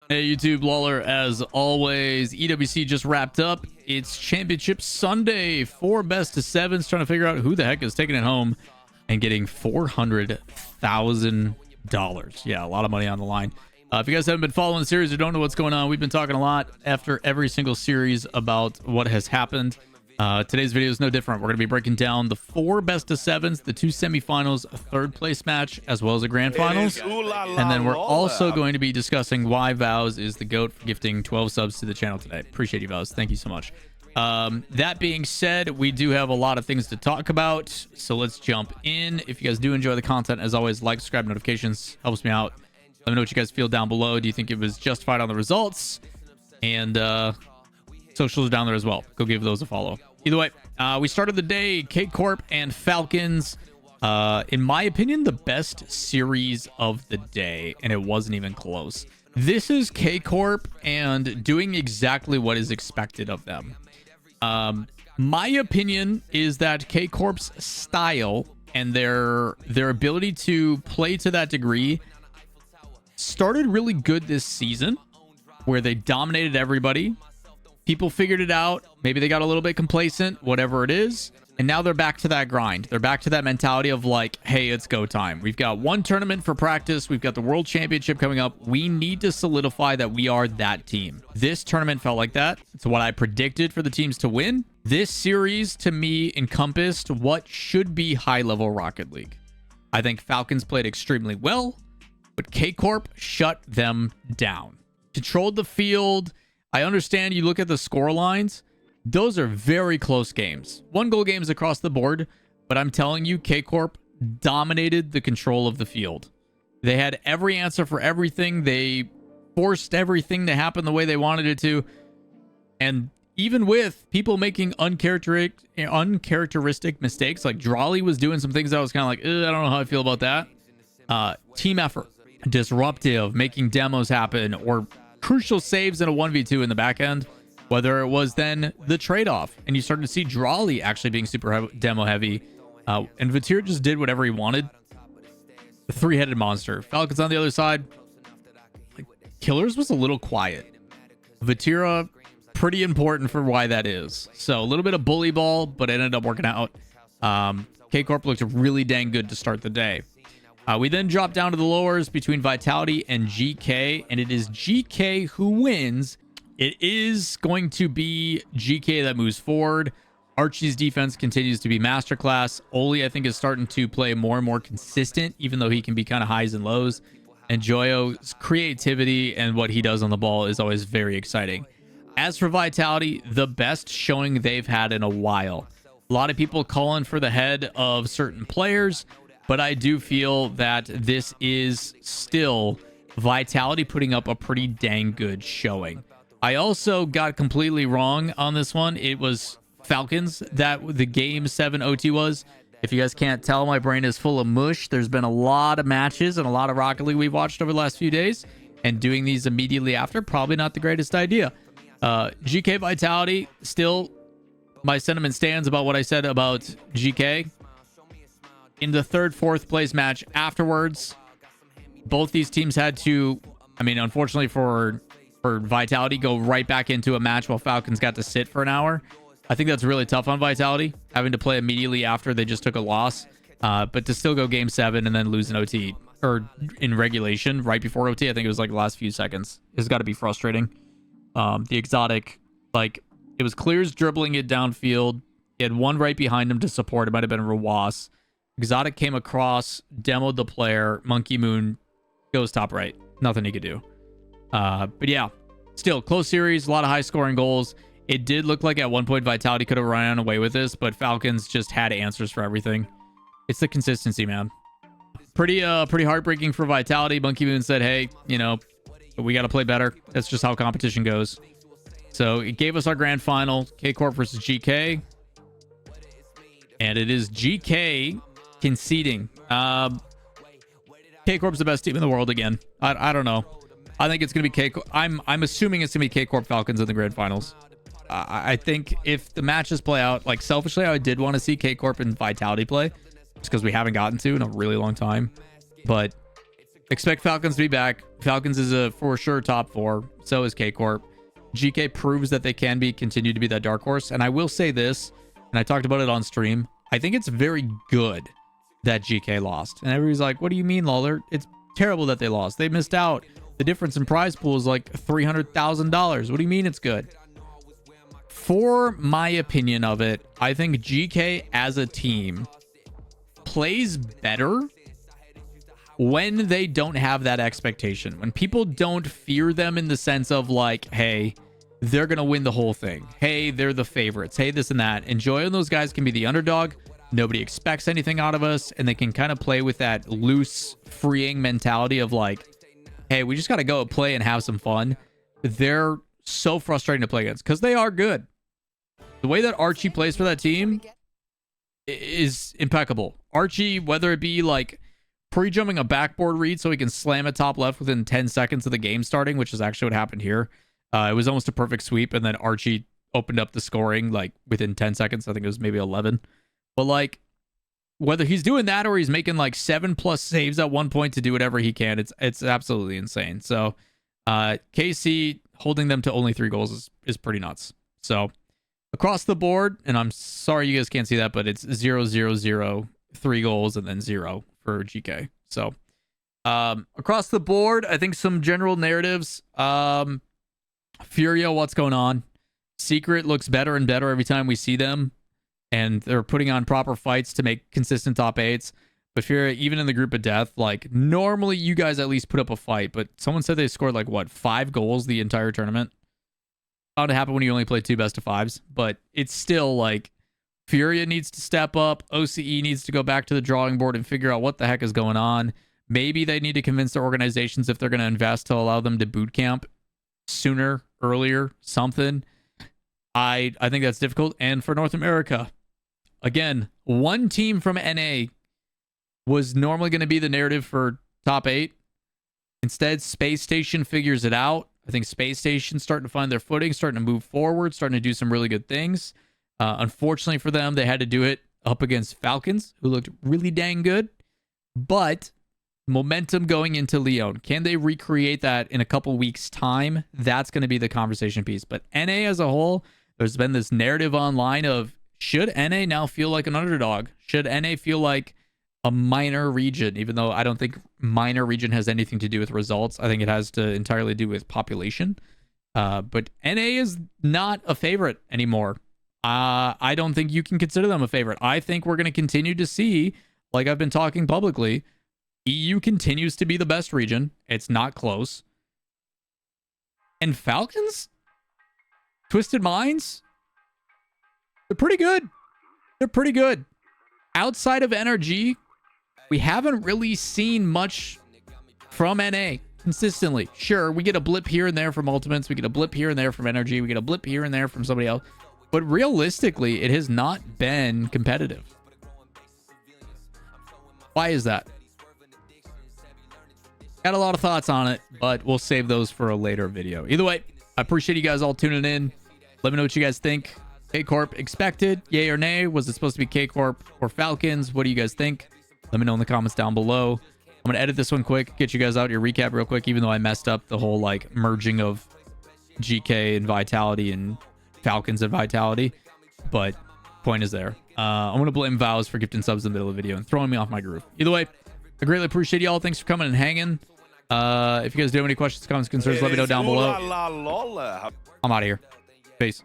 Hey YouTube, Lawler as always. EWC just wrapped up. It's Championship Sunday. 4 best of 7s, trying to figure out who the heck is taking it home and getting $400,000. Yeah, a lot of money on the line. If you guys haven't been following the series or don't know what's going on, we've been talking a lot after every single series about what has happened. Today's video is no different. We're going to be breaking down the 4 best of 7s, the 2 semifinals, a 3rd place match, as well as a grand finals. And then we're also going to be discussing why Vows is the GOAT for gifting 12 subs to the channel today. Appreciate you, Vows. Thank you so much. That being said, we do have a lot of things to talk about, so let's jump in. If you guys do enjoy the content, as always, like, subscribe, notifications, helps me out. Let me know what you guys feel down below. Do you think it was justified on the results? And socials are down there as well. Go give those a follow. Either way, we started the day, Corp and Falcons. In my opinion, the best series of the day, and it wasn't even close. This is Corp and doing exactly what is expected of them. My opinion is that Corp's style and their ability to play to that degree started really good this season, where they dominated everybody. People figured it out. Maybe they got a little bit complacent, whatever it is. And now they're back to that grind. They're back to that mentality of like, hey, it's go time. We've got one tournament for practice. We've got the World Championship coming up. We need to solidify that we are that team. This tournament felt like that. It's what I predicted for the teams to win. This series, to me, encompassed what should be high-level Rocket League. I think Falcons played extremely well, but Corp shut them down. Controlled the field. I understand you look at the score lines. Those are very close games. 1-goal games across the board. But I'm telling you, Corp dominated the control of the field. They had every answer for everything. They forced everything to happen the way they wanted it to. And even with people making uncharacteristic mistakes, like Drawley was doing some things that I was kind of like, I don't know how I feel about that. Team effort. Disruptive. Making demos happen. Or crucial saves in a 1v2 in the back end, whether it was then the trade-off, and you started to see Drawley actually being super demo heavy, and Furia just did whatever he wanted. The 3-headed monster. Falcons on the other side, like, Killers was a little quiet. Furia, pretty important for why that is. So a little bit of bully ball, but it ended up working out. Corp looked really dang good to start the day. We then drop down to the lowers between Vitality and GK, and it is GK who wins. It is going to be GK that moves forward. Archie's defense continues to be masterclass. Oli, I think, is starting to play more and more consistent, even though he can be kind of highs and lows. And Joyo's creativity and what he does on the ball is always very exciting. As for Vitality, the best showing they've had in a while. A lot of people calling for the head of certain players, but I do feel that this is still Vitality putting up a pretty dang good showing. I also got completely wrong on this one. It was Falcons that the Game 7 OT was. If you guys can't tell, my brain is full of mush. There's been a lot of matches and a lot of Rocket League we've watched over the last few days, and doing these immediately after, probably not the greatest idea. GK Vitality, still my sentiment stands about what I said about GK. In the 3rd, 4th place match afterwards, both these teams had to, I mean, unfortunately for Vitality, go right back into a match while Falcons got to sit for an hour. I think that's really tough on Vitality, having to play immediately after they just took a loss. But to still go Game 7 and then lose an OT, or in regulation right before OT, I think it was like the last few seconds. It's got to be frustrating. The Exotic, like, it was Clears dribbling it downfield. He had one right behind him to support. It might have been Rawas. Exotic came across, demoed the player. Monkey Moon goes top right. Nothing he could do. But yeah, still close series, a lot of high scoring goals. It did look like at one point Vitality could have run away with this, but Falcons just had answers for everything. It's the consistency, man. Pretty heartbreaking for Vitality. Monkey Moon said, hey, you know, we got to play better. That's just how competition goes. So it gave us our grand final, Corp versus GK. And it is GK conceding. Corp's the best team in the world again. I don't know. I think it's going to be Corp. I'm assuming it's going to be Corp Falcons in the grand finals. I think if the matches play out, like, selfishly, I did want to see Corp and Vitality play, just because we haven't gotten to in a really long time. But Expect Falcons to be back. Falcons is a for sure top 4. So is K-Corp. GK proves that they can continue to be that dark horse. And I will say this, and I talked about it on stream. I think it's very good that GK lost. And everybody's like, what do you mean, Lawler? It's terrible that they lost. They missed out. The difference in prize pool is like $300,000. What do you mean it's good? For my opinion of it, I think GK as a team plays better when they don't have that expectation. When people don't fear them in the sense of like, hey, they're going to win the whole thing. Hey, they're the favorites. Hey, this and that. And Joy and those guys can be the underdog. Nobody expects anything out of us. And they can kind of play with that loose, freeing mentality of like, hey, we just got to go play and have some fun. They're so frustrating to play against because they are good. The way that Archie plays for that team is impeccable. Archie, whether it be like pre-jumping a backboard read so he can slam it top left within 10 seconds of the game starting, which is actually what happened here. It was almost a perfect sweep, and then Archie opened up the scoring like within 10 seconds. I think it was maybe 11. But like, whether he's doing that or he's making like 7+ saves at one point to do whatever he can, it's absolutely insane. So KC holding them to only 3 goals is pretty nuts. So across the board, and I'm sorry you guys can't see that, but it's 0, 0, 0, 3 goals, and then 0 for GK. So across the board, I think some general narratives. Furia, what's going on? Secret looks better and better every time we see them, and they're putting on proper fights to make consistent top 8s. But Furia, even in the group of death, like normally you guys at least put up a fight, but someone said they scored like what, 5 goals the entire tournament. Bound to happen when you only play 2 best of 5s, but it's still like Furia needs to step up. OCE needs to go back to the drawing board and figure out what the heck is going on. Maybe they need to convince their organizations if they're going to invest to allow them to boot camp sooner, earlier, something. I think that's difficult. And for North America, again, one team from NA was normally going to be the narrative for top 8. Instead, Space Station figures it out. I think Space Station's starting to find their footing, starting to move forward, starting to do some really good things. Unfortunately for them, they had to do it up against Falcons, who looked really dang good. But momentum going into Lyon. Can they recreate that in a couple weeks' time? That's going to be the conversation piece. But NA as a whole, there's been this narrative online of, should NA now feel like an underdog? Should NA feel like a minor region? Even though I don't think minor region has anything to do with results. I think it has to entirely do with population. But NA is not a favorite anymore. I don't think you can consider them a favorite. I think we're going to continue to see, like I've been talking publicly, EU continues to be the best region. It's not close. And Falcons? Twisted Minds? They're pretty good. They're pretty good. Outside of NRG, we haven't really seen much from NA consistently. Sure, we get a blip here and there from Ultimates. We get a blip here and there from NRG. We get a blip here and there from somebody else. But realistically, it has not been competitive. Why is that? Got a lot of thoughts on it, but we'll save those for a later video. Either way, I appreciate you guys all tuning in. Let me know what you guys think. K-Corp expected, yay or nay? Was it supposed to be K-Corp or Falcons? What do you guys think? Let me know in the comments down below. I'm going to edit this one quick, get you guys out your recap real quick, even though I messed up the whole like merging of GK and Vitality and Falcons and Vitality. But point is there. I'm going to blame Vows for gifting subs in the middle of the video and throwing me off my groove. Either way, I greatly appreciate y'all. Thanks for coming and hanging. If you guys do have any questions, comments, concerns, let me know down below. I'm out of here. Peace.